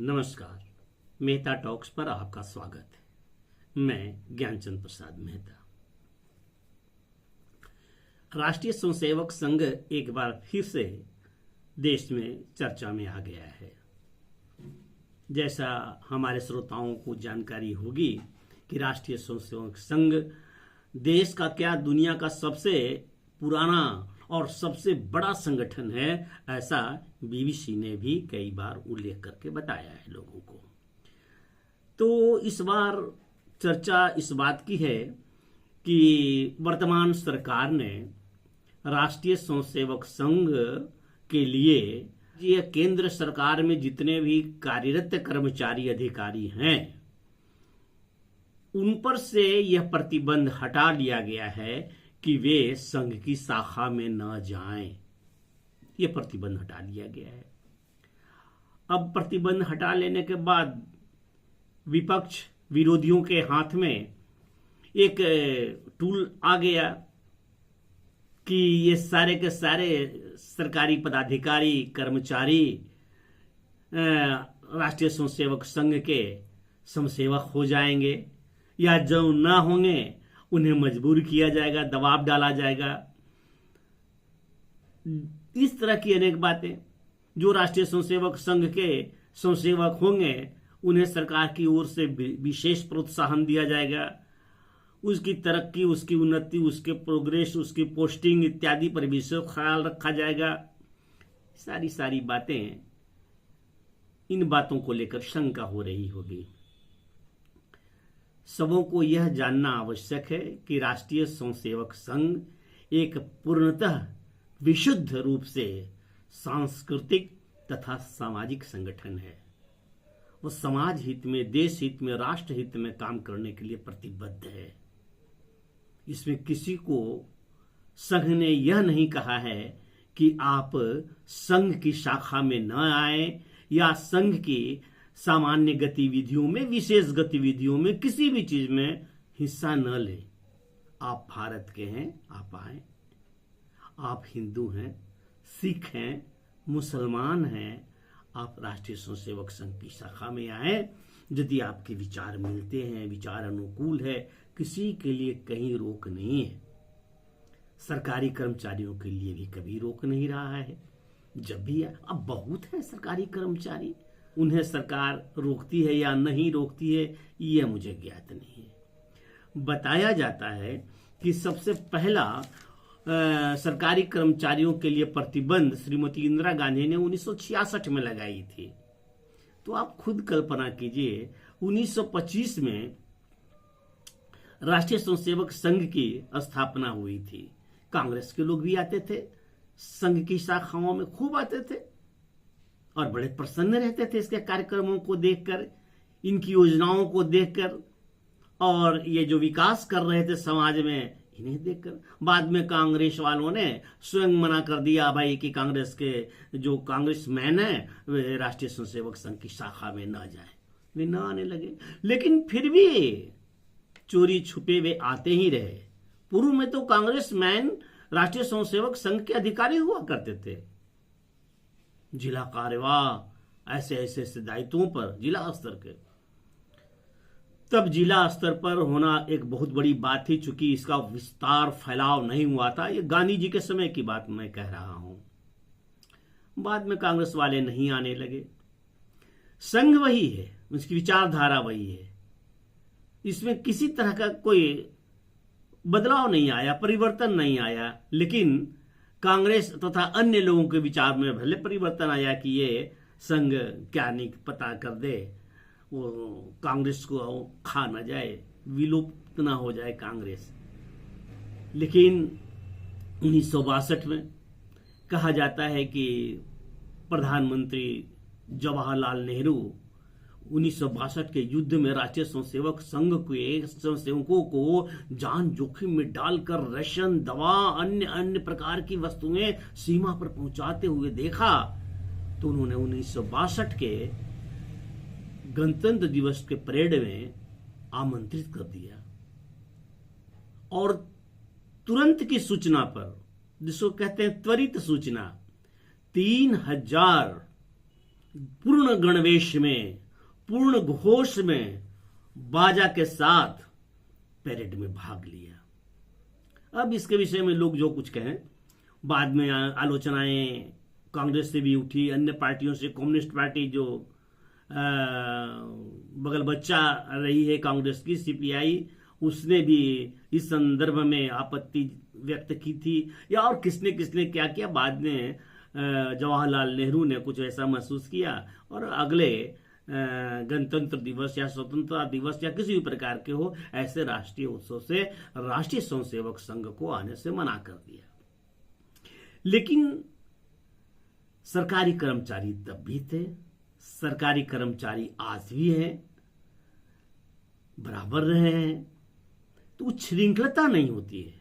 नमस्कार, मेहता टॉक्स पर आपका स्वागत है। मैं ज्ञानचंद प्रसाद मेहता। राष्ट्रीय स्वयंसेवक संघ एक बार फिर से देश में चर्चा में आ गया है। जैसा हमारे श्रोताओं को जानकारी होगी कि राष्ट्रीय स्वयंसेवक संघ देश का क्या दुनिया का सबसे पुराना और सबसे बड़ा संगठन है, ऐसा बीबीसी ने भी कई बार उल्लेख करके बताया है लोगों को। तो इस बार चर्चा इस बात की है कि वर्तमान सरकार ने राष्ट्रीय स्वयंसेवक संघ के लिए ये केंद्र सरकार में जितने भी कार्यरत कर्मचारी अधिकारी हैं उन पर से यह प्रतिबंध हटा लिया गया है कि वे संघ की शाखा में न जाएं। यह प्रतिबंध हटा लिया गया है। अब प्रतिबंध हटा लेने के बाद विपक्ष विरोधियों के हाथ में एक टूल आ गया कि ये सारे के सारे सरकारी पदाधिकारी कर्मचारी राष्ट्रीय स्वयंसेवक संघ के समसेवक हो जाएंगे या जो ना होंगे उन्हें मजबूर किया जाएगा, दबाव डाला जाएगा। इस तरह की अनेक बातें। जो राष्ट्रीय स्वयंसेवक संघ के स्वयंसेवक होंगे उन्हें सरकार की ओर से विशेष प्रोत्साहन दिया जाएगा। उसकी तरक्की, उसकी उन्नति, उसके प्रोग्रेस, उसकी पोस्टिंग इत्यादि पर विशेष ख्याल रखा जाएगा। सारी बातें, इन बातों को लेकर शंका हो रही होगी। सबों को यह जानना आवश्यक है कि राष्ट्रीय स्वयंसेवक संघ एक पूर्णतः विशुद्ध रूप से सांस्कृतिक तथा सामाजिक संगठन है। वो समाज हित में, देश हित में, राष्ट्र हित में काम करने के लिए प्रतिबद्ध है। इसमें किसी को संघ ने यह नहीं कहा है कि आप संघ की शाखा में न आए या संघ की सामान्य गतिविधियों में, विशेष गतिविधियों में, किसी भी चीज में हिस्सा न ले। आप भारत के हैं, आप आए। आप हिंदू हैं, सिख हैं, मुसलमान हैं, आप राष्ट्रीय स्वयंसेवक संघ की शाखा में आए। यदि आपके विचार मिलते हैं, विचार अनुकूल है, किसी के लिए कहीं रोक नहीं है। सरकारी कर्मचारियों के लिए भी कभी रोक नहीं रहा है। जब भी अब बहुत है सरकारी कर्मचारी, उन्हें सरकार रोकती है या नहीं रोकती है यह मुझे ज्ञात नहीं है। बताया जाता है कि सबसे पहला सरकारी कर्मचारियों के लिए प्रतिबंध श्रीमती इंदिरा गांधी ने 1966 में लगाई थी। तो आप खुद कल्पना कीजिए, 1925 में राष्ट्रीय स्वयंसेवक संघ की स्थापना हुई थी। कांग्रेस के लोग भी आते थे, संघ की शाखाओं में खूब आते थे और बड़े प्रसन्न रहते थे इसके कार्यक्रमों को देखकर, इनकी योजनाओं को देखकर, और ये जो विकास कर रहे थे समाज में इन्हें देखकर। बाद में कांग्रेस वालों ने स्वयं मना कर दिया भाई कि कांग्रेस के जो कांग्रेसमैन है वे राष्ट्रीय स्वयंसेवक संघ की शाखा में न जाए, वे न आने लगे। लेकिन फिर भी चोरी छुपे वे आते ही रहे। पूर्व में तो कांग्रेसमैन राष्ट्रीय स्वयंसेवक संघ के अधिकारी हुआ करते थे। जिला कार्यवाह ऐसे दायित्वों पर जिला स्तर के, तब जिला स्तर पर होना एक बहुत बड़ी बात थी, चूंकि इसका विस्तार फैलाव नहीं हुआ था। ये गांधी जी के समय की बात मैं कह रहा हूं। बाद में कांग्रेस वाले नहीं आने लगे। संघ वही है, उसकी विचारधारा वही है, इसमें किसी तरह का कोई बदलाव नहीं आया, परिवर्तन नहीं आया। लेकिन कांग्रेस तथा अन्य लोगों के विचार में भले परिवर्तन आया कि ये संघ क्या नहीं पता कर दे, वो कांग्रेस को खा न जाए, विलुप्त ना हो जाए कांग्रेस। लेकिन 1962 में कहा जाता है कि प्रधानमंत्री जवाहरलाल नेहरू 1962 के युद्ध में राष्ट्रीय स्वयंसेवक संघ के स्वयंसेवकों को जान जोखिम में डालकर राशन, दवा, अन्य प्रकार की वस्तुएं सीमा पर पहुंचाते हुए देखा। तो उन्होंने 1962 के गणतंत्र दिवस के परेड में आमंत्रित कर दिया और तुरंत की सूचना पर, जिसको कहते हैं त्वरित सूचना, 3000 पूर्ण गणवेश में, पूर्ण घोष में, बाजा के साथ परेड में भाग लिया। अब इसके विषय में लोग जो कुछ कहें, बाद में आलोचनाएं कांग्रेस से भी उठी, अन्य पार्टियों से, कम्युनिस्ट पार्टी जो बगल बच्चा रही है कांग्रेस की, सीपीआई, उसने भी इस संदर्भ में आपत्ति व्यक्त की थी, या और किसने किसने क्या किया। बाद में जवाहरलाल नेहरू ने कुछ ऐसा महसूस किया और अगले गणतंत्र दिवस या स्वतंत्रता दिवस या किसी भी प्रकार के हो, ऐसे राष्ट्रीय उत्सव से राष्ट्रीय स्वयंसेवक संघ को आने से मना कर दिया। लेकिन सरकारी कर्मचारी तब भी थे, सरकारी कर्मचारी आज भी हैं, बराबर रहे हैं, तो श्रृंखलता नहीं होती है।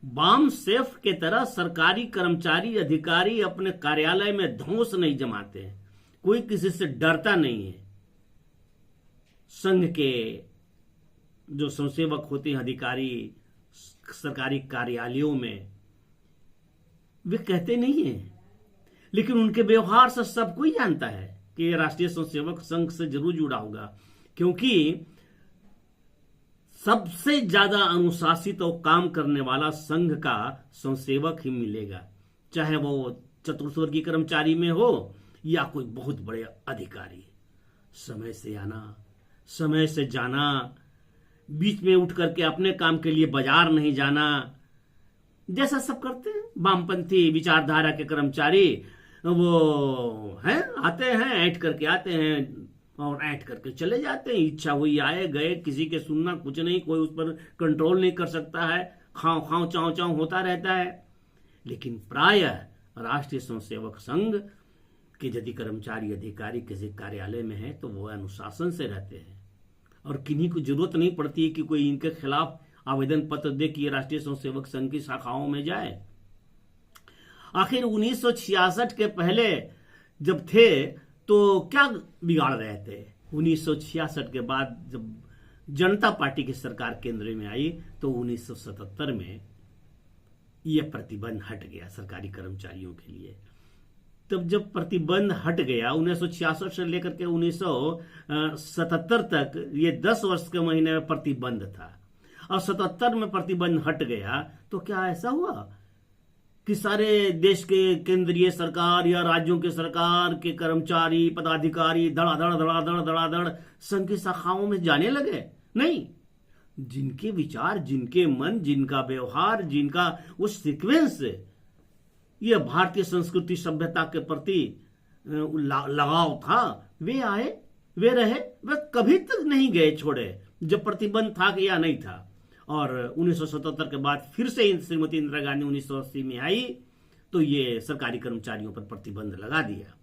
बाम सेफ के तरह सरकारी कर्मचारी अधिकारी अपने कार्यालय में धौंस नहीं जमाते हैं, कोई किसी से डरता नहीं है। संघ के जो स्वयंसेवक होते हैं अधिकारी सरकारी कार्यालयों में, वे कहते नहीं है, लेकिन उनके व्यवहार से सब कोई जानता है कि ये राष्ट्रीय स्वयंसेवक संघ से जरूर जुड़ा होगा, क्योंकि सबसे ज्यादा अनुशासित और काम करने वाला संघ का स्वयंसेवक ही मिलेगा, चाहे वो चतुर्थवर्गीय कर्मचारी में हो या कोई बहुत बड़े अधिकारी। समय से आना, समय से जाना, बीच में उठ करके अपने काम के लिए बाजार नहीं जाना, जैसा सब करते हैं वामपंथी विचारधारा के कर्मचारी। वो हैं, आते हैं, ऐंठ करके आते हैं और ऐंठ करके चले जाते हैं, इच्छा हुई आए गए, किसी के सुनना कुछ नहीं, कोई उस पर कंट्रोल नहीं कर सकता है, खाओ खाओ चाव चाव होता रहता है। लेकिन प्रायः राष्ट्रीय स्वयंसेवक संघ के यदि कर्मचारी अधिकारी किसी कार्यालय में है तो वो अनुशासन से रहते हैं और किन्हीं को जरूरत नहीं पड़ती है कि कोई इनके खिलाफ आवेदन पत्र दे कि ये राष्ट्रीय स्वयंसेवक संघ की शाखाओं में जाए। आखिर 1966 के पहले जब थे तो क्या बिगाड़ रहे थे? 1966 के बाद जब जनता पार्टी की सरकार केंद्र में आई तो 1977 में यह प्रतिबंध हट गया सरकारी कर्मचारियों के लिए। तब जब प्रतिबंध हट गया 1966 से लेकर के 1977 तक, ये 10 वर्ष के महीने में प्रतिबंध था, और 77 में प्रतिबंध हट गया तो क्या ऐसा हुआ कि सारे देश के केंद्रीय सरकार या राज्यों के सरकार के कर्मचारी पदाधिकारी धड़ाधड़ धड़ाधड़ धड़ाधड़ संघ की शाखाओं में जाने लगे? नहीं, जिनके विचार, जिनके मन, जिनका व्यवहार, जिनका उस सीक्वेंस, यह भारतीय संस्कृति सभ्यता के प्रति लगाव था, वे आए, वे रहे, वे कभी तक नहीं गए छोड़े, जब प्रतिबंध था कि या नहीं था। और 1977 के बाद फिर से श्रीमती इंदिरा गांधी 1980 में आई तो ये सरकारी कर्मचारियों पर प्रतिबंध लगा दिया,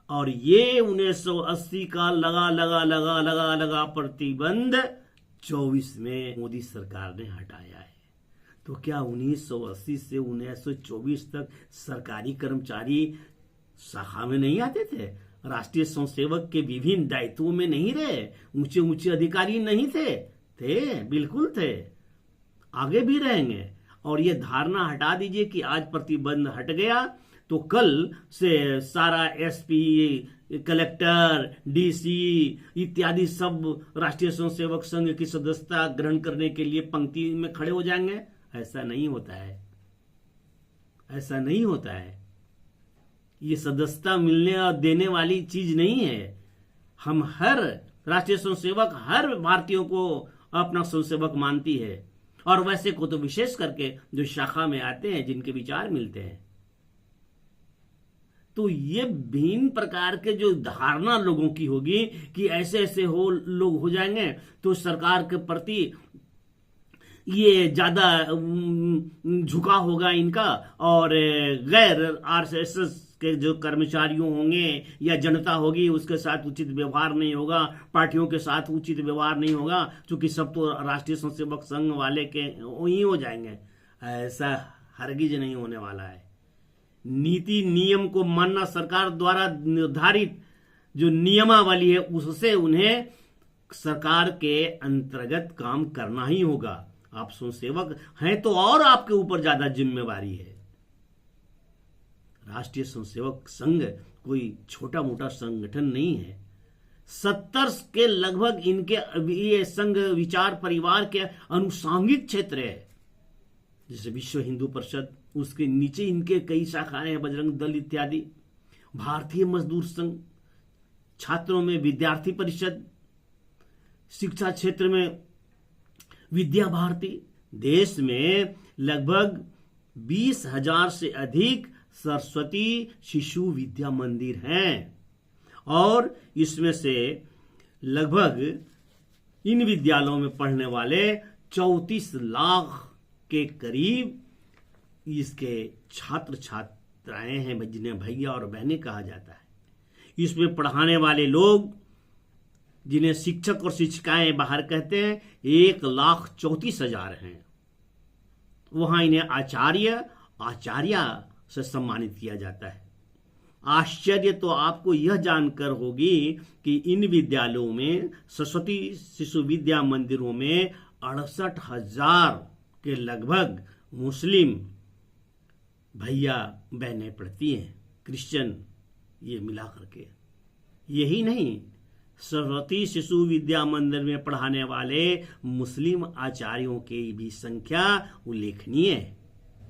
और ये 1980 का लगा प्रतिबंध 24 में मोदी सरकार ने हटाया है। तो क्या 1980 से 1924 तक सरकारी कर्मचारी शाखा में नहीं आते थे? राष्ट्रीय स्वयंसेवक के विभिन्न दायित्वों में नहीं रहे? ऊंचे ऊंचे अधिकारी नहीं थे? थे, बिल्कुल थे, आगे भी रहेंगे। और ये धारणा हटा दीजिए कि आज प्रतिबंध हट गया तो कल से सारा एसपी, कलेक्टर, डीसी इत्यादि सब राष्ट्रीय स्वयंसेवक संघ की सदस्यता ग्रहण करने के लिए पंक्ति में खड़े हो जाएंगे। ऐसा नहीं होता है, ऐसा नहीं होता है। ये सदस्यता मिलने और देने वाली चीज नहीं है। हम हर राष्ट्रीय स्वयंसेवक हर भारतीयों को अपना स्वयंसेवक मानती है, और वैसे को तो विशेष करके जो शाखा में आते हैं, जिनके विचार मिलते हैं। तो ये भिन्न प्रकार के जो धारणा लोगों की होगी कि ऐसे ऐसे लोग हो जाएंगे तो सरकार के प्रति ये ज्यादा झुका होगा इनका, और गैर आरएसएस के जो कर्मचारियों होंगे या जनता होगी उसके साथ उचित व्यवहार नहीं होगा, पार्टियों के साथ उचित व्यवहार नहीं होगा, क्योंकि सब तो राष्ट्रीय स्वयंसेवक संघ वाले के वही हो जाएंगे। ऐसा हरगिज नहीं होने वाला है। नीति नियम को मानना, सरकार द्वारा निर्धारित जो नियमावली है उससे उन्हें सरकार के अंतर्गत काम करना ही होगा। आप स्वयंसेवक हैं तो और आपके ऊपर ज्यादा जिम्मेवारी है। राष्ट्रीय स्वयंसेवक संघ कोई छोटा मोटा संगठन नहीं है। 70 के लगभग इनके ये संघ विचार परिवार के अनुसांगिक क्षेत्र है, जैसे विश्व हिंदू परिषद, उसके नीचे इनके कई शाखाएं हैं, बजरंग दल इत्यादि, भारतीय मजदूर संघ, छात्रों में विद्यार्थी परिषद, शिक्षा क्षेत्र में विद्या भारती। देश में लगभग 20,000 से अधिक सरस्वती शिशु विद्या मंदिर हैं और इसमें से लगभग इन विद्यालयों में पढ़ने वाले 34 लाख के करीब इसके छात्र छात्राएं हैं, जिन्हें भैया और बहनें कहा जाता है। इसमें पढ़ाने वाले लोग, जिन्हें शिक्षक और शिक्षिकाएं बाहर कहते हैं, 1,34,000 हैं। वहां इन्हें आचार्य से सम्मानित किया जाता है। आश्चर्य तो आपको यह जानकर होगी कि इन विद्यालयों में, सरस्वती शिशु विद्या मंदिरों में 68,000 के लगभग मुस्लिम भैया बहनें पढ़ती हैं, क्रिश्चियन ये मिला करके। यही नहीं, सरस्वती शिशु विद्या मंदिर में पढ़ाने वाले मुस्लिम आचार्यों की भी संख्या उल्लेखनीय है।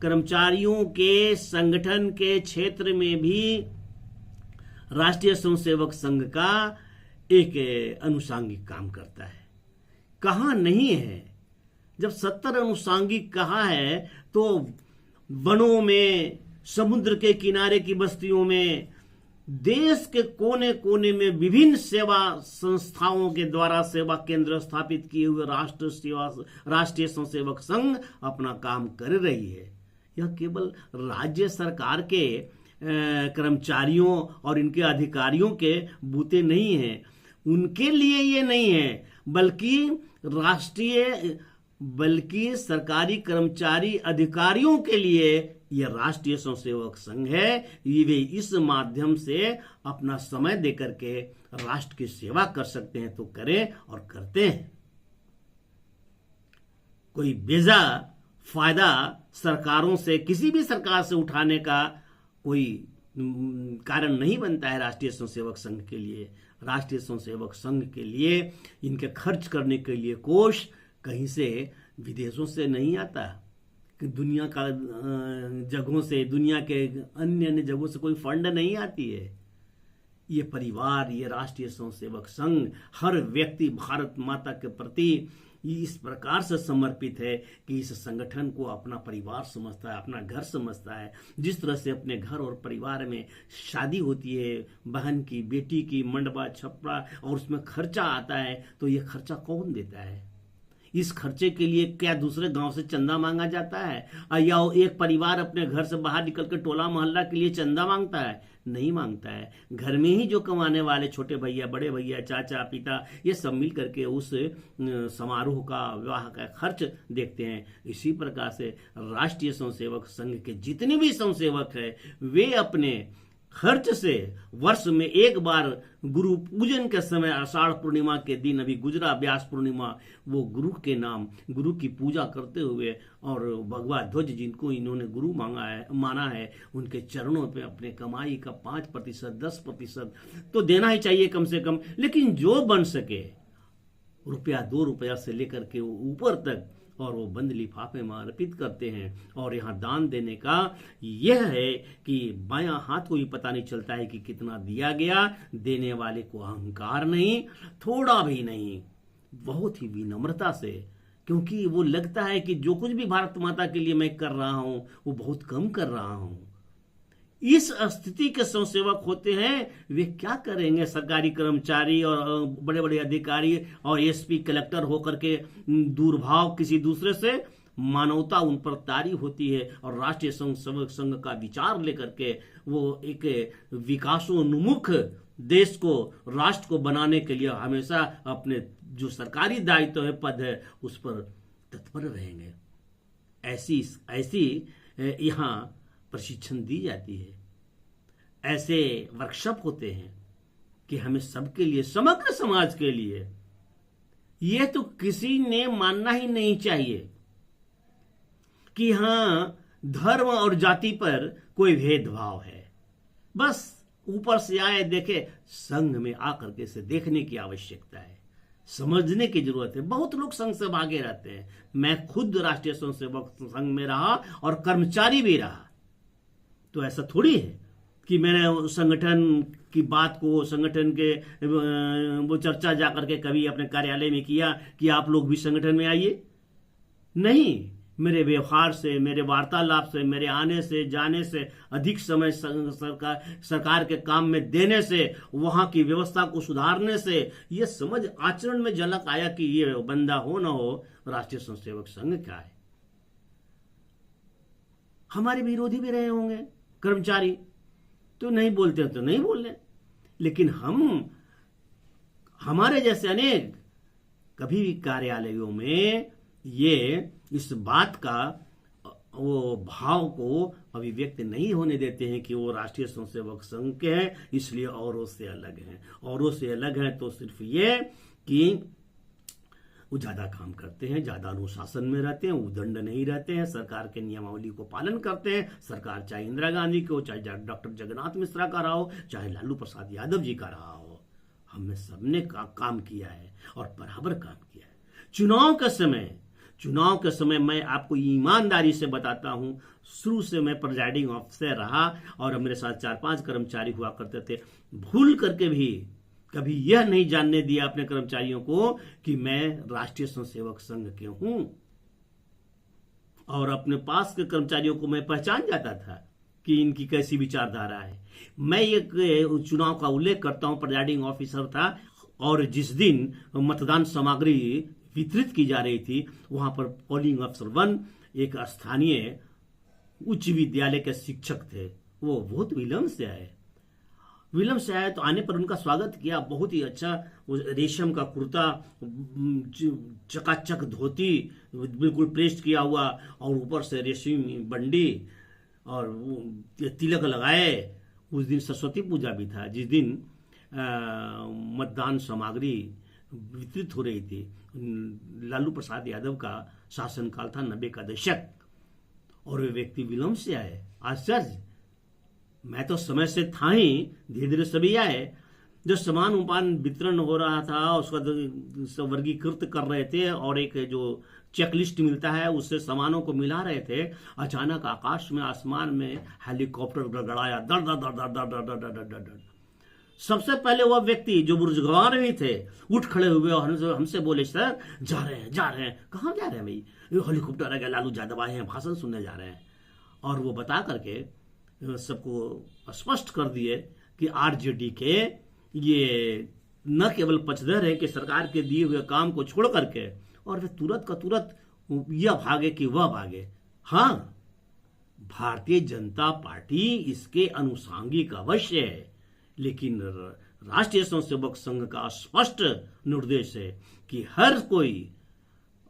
कर्मचारियों के संगठन के क्षेत्र में भी राष्ट्रीय स्वयंसेवक संघ का एक अनुषांगिक काम करता है। कहाँ नहीं है? जब 70 अनुषांगिक कहा है तो वनों में, समुद्र के किनारे की बस्तियों में, देश के कोने कोने में विभिन्न सेवा संस्थाओं के द्वारा सेवा केंद्र स्थापित किए हुए राष्ट्रीय स्वयंसेवक संघ अपना काम कर रही है। यह केवल राज्य सरकार के कर्मचारियों और इनके अधिकारियों के बूते नहीं हैं, उनके लिए ये नहीं है, बल्कि सरकारी कर्मचारी अधिकारियों के लिए यह राष्ट्रीय स्वयंसेवक संघ है। वे इस माध्यम से अपना समय देकर के राष्ट्र की सेवा कर सकते हैं तो करें और करते हैं। कोई बेजा फायदा सरकारों से, किसी भी सरकार से उठाने का कोई कारण नहीं बनता है राष्ट्रीय स्वयंसेवक संघ के लिए। राष्ट्रीय स्वयंसेवक संघ के लिए इनके खर्च करने के लिए कोष कहीं से विदेशों से नहीं आता, कि दुनिया का जगहों से, दुनिया के अन्य जगहों से कोई फंड नहीं आती है। ये परिवार, ये राष्ट्रीय स्वयंसेवक संघ, हर व्यक्ति भारत माता के प्रति इस प्रकार से समर्पित है कि इस संगठन को अपना परिवार समझता है, अपना घर समझता है। जिस तरह से अपने घर और परिवार में शादी होती है, बहन की, बेटी की, मंडपा छपड़ा, और उसमें खर्चा आता है, तो ये खर्चा कौन देता है? इस खर्चे के लिए क्या दूसरे गांव से चंदा मांगा जाता है, या एक परिवार अपने घर से बाहर निकल कर टोला मोहल्ला के लिए चंदा मांगता है? नहीं मांगता है। घर में ही जो कमाने वाले छोटे भैया, बड़े भैया, चाचा, पिता, ये सब मिल करके उस समारोह का, विवाह का खर्च देखते हैं। इसी प्रकार से राष्ट्रीय स्वयंसेवक संघ के जितने भी स्वयंसेवक है, वे अपने खर्च से वर्ष में एक बार गुरु पूजन के समय, आषाढ़ पूर्णिमा के दिन अभी गुजरा व्यास पूर्णिमा, वो गुरु के नाम, गुरु की पूजा करते हुए, और भगवा ध्वज जिनको इन्होंने गुरु माना है, उनके चरणों पे अपने कमाई का 5%, 10% तो देना ही चाहिए कम से कम। लेकिन जो बन सके, रुपया 2 रुपया से लेकर के ऊपर तक, और वो बंद लिफाफे में अर्पित करते हैं। और यहाँ दान देने का यह है कि बायां हाथ को भी पता नहीं चलता है कि कितना दिया गया, देने वाले को अहंकार नहीं, थोड़ा भी नहीं, बहुत ही विनम्रता से, क्योंकि वो लगता है कि जो कुछ भी भारत माता के लिए मैं कर रहा हूं वो बहुत कम कर रहा हूं। इस स्थिति के स्वयंसेवक होते हैं, वे क्या करेंगे? सरकारी कर्मचारी और बड़े बड़े अधिकारी और एसपी, कलेक्टर होकर के दुर्भाव किसी दूसरे से, मानवता उन पर तारी होती है, और राष्ट्रीय स्वयंसेवक संघ का विचार लेकर के वो एक विकासोन्मुख देश को, राष्ट्र को बनाने के लिए हमेशा अपने जो सरकारी दायित्व है, पद है, उस पर तत्पर रहेंगे। ऐसी यहाँ प्रशिक्षण दी जाती है, ऐसे वर्कशॉप होते हैं कि हमें सबके लिए, समग्र समाज के लिए, यह तो किसी ने मानना ही नहीं चाहिए कि हां धर्म और जाति पर कोई भेदभाव है। बस ऊपर से आए देखे, संघ में आकर के इसे देखने की आवश्यकता है, समझने की जरूरत है। बहुत लोग संघ से भागे रहते हैं। मैं खुद राष्ट्रीय स्वयंसेवक संघ में रहा और कर्मचारी भी रहा, तो ऐसा थोड़ी है कि मैंने संगठन की बात को, संगठन के वो चर्चा जाकर के कभी अपने कार्यालय में किया कि आप लोग भी संगठन में आइए। नहीं, मेरे व्यवहार से, मेरे वार्तालाप से, मेरे आने से जाने से, अधिक समय सरकार के काम में देने से, वहां की व्यवस्था को सुधारने से यह समझ आचरण में झलक आया कि ये बंदा हो ना हो, राष्ट्रीय स्वयंसेवक संघ क्या है। हमारे विरोधी भी रहे होंगे कर्मचारी, तो नहीं बोलते तो नहीं बोलने, लेकिन हमारे जैसे अनेक कभी भी कार्यालयों में ये इस बात का वो भाव को अभिव्यक्त नहीं होने देते हैं कि वो राष्ट्रीय स्वयंसेवक संघ के हैं, इसलिए औरों से अलग हैं। औरों से अलग हैं तो सिर्फ ये कि वो ज्यादा काम करते हैं, ज्यादा अनुशासन में रहते हैं, उदंड नहीं रहते हैं, सरकार के नियमावली को पालन करते हैं। सरकार चाहे इंदिरा गांधी की हो, चाहे डॉक्टर जगन्नाथ मिश्रा का रहा हो, चाहे लालू प्रसाद यादव जी का रहा हो, हमने सबने काम किया है और बराबर काम किया है। चुनाव के समय मैं आपको ईमानदारी से बताता हूं, शुरू से मैं प्रिजाइडिंग ऑफिसर रहा और मेरे साथ 4-5 कर्मचारी हुआ करते थे। भूल करके भी कभी यह नहीं जानने दिया अपने कर्मचारियों को कि मैं राष्ट्रीय स्वयंसेवक संघ के हूं, और अपने पास के कर्मचारियों को मैं पहचान जाता था कि इनकी कैसी विचारधारा है। मैं एक चुनाव का उल्लेख करता हूं, प्रिजाइडिंग ऑफिसर था और जिस दिन मतदान सामग्री वितरित की जा रही थी, वहां पर पोलिंग अफसर 1 एक स्थानीय उच्च विद्यालय के शिक्षक थे। वो बहुत विलंब से आए तो आने पर उनका स्वागत किया, बहुत ही अच्छा, रेशम का कुर्ता, चकाचक धोती, बिल्कुल प्रेस किया हुआ, और ऊपर से रेशमी बंडी और तिलक लगाए। उस दिन सरस्वती पूजा भी था, जिस दिन मतदान सामग्री वितरित हो रही थी। लालू प्रसाद यादव का शासनकाल था, 90 का दशक, और वे व्यक्ति विलंब से आए। आश्चर्य, मैं तो समय से था ही, धीरे धीरे सभी आए। जो सामान उपान वितरण हो रहा था उसका वर्गीकृत कर रहे थे और एक जो चेकलिस्ट मिलता है उससे सामानों को मिला रहे थे। अचानक आकाश में, आसमान में हेलीकॉप्टर गड़गड़ाया, दर दर दर दर दर दर दर दर दर दर। सबसे पहले वह व्यक्ति जो बुजुर्गवान भी थे उठ खड़े हुए और हमसे बोले, सर जा रहे हैं। कहाँ जा रहे हैं भाई? हेलीकॉप्टर आ गया, लालू यादव आए हैं, भाषण सुनने जा रहे हैं। और वो बता करके सबको स्पष्ट कर दिए कि आरजेडी के ये न केवल पक्षधर है कि सरकार के दिए हुए काम को छोड़ करके, और वे तुरंत का तुरंत यह भागे कि वह भागे। हाँ, भारतीय जनता पार्टी इसके अनुषांगिक अवश्य है, लेकिन राष्ट्रीय स्वयंसेवक संघ का स्पष्ट निर्देश है कि हर कोई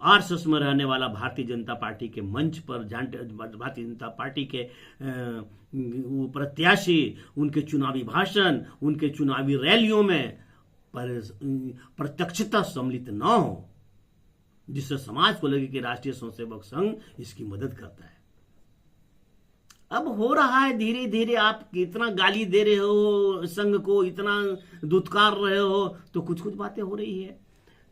आरएसएस में रहने वाला भारतीय जनता पार्टी के मंच पर, भारतीय जनता पार्टी के प्रत्याशी, उनके चुनावी भाषण, उनके चुनावी रैलियों में प्रत्यक्षता सम्मिलित न हो, जिससे समाज को लगे कि राष्ट्रीय स्वयंसेवक संघ इसकी मदद करता है। अब हो रहा है धीरे धीरे, आप इतना गाली दे रहे हो संघ को, इतना दुत्कार रहे हो, तो कुछ कुछ बातें हो रही है।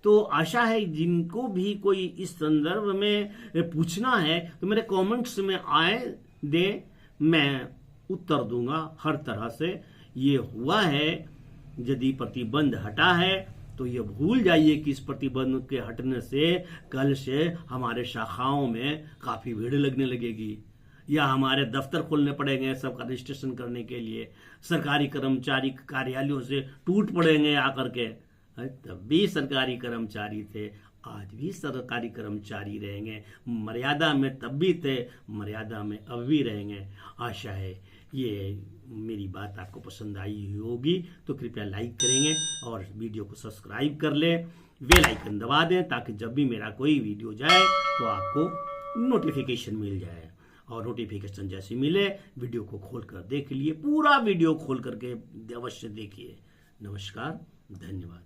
तो आशा है जिनको भी कोई इस संदर्भ में पूछना है तो मेरे कमेंट्स में आए दे, मैं उत्तर दूंगा हर तरह से। ये हुआ है, यदि प्रतिबंध हटा है तो ये भूल जाइए कि इस प्रतिबंध के हटने से कल से हमारे शाखाओं में काफी भीड़ लगने लगेगी, या हमारे दफ्तर खोलने पड़ेंगे सबका रजिस्ट्रेशन करने के लिए, सरकारी कर्मचारी कार्यालयों से टूट पड़ेंगे आकर के। तब भी सरकारी कर्मचारी थे, आज भी सरकारी कर्मचारी रहेंगे, मर्यादा में तब भी थे, मर्यादा में अब भी रहेंगे। आशा है ये मेरी बात आपको पसंद आई होगी, तो कृपया लाइक करेंगे और वीडियो को सब्सक्राइब कर लें, बेल आइकन दबा दें ताकि जब भी मेरा कोई वीडियो जाए तो आपको नोटिफिकेशन मिल जाए। और नोटिफिकेशन जैसे मिले वीडियो को खोल कर देख लिए, पूरा वीडियो खोल करके अवश्य देखिए। नमस्कार, धन्यवाद।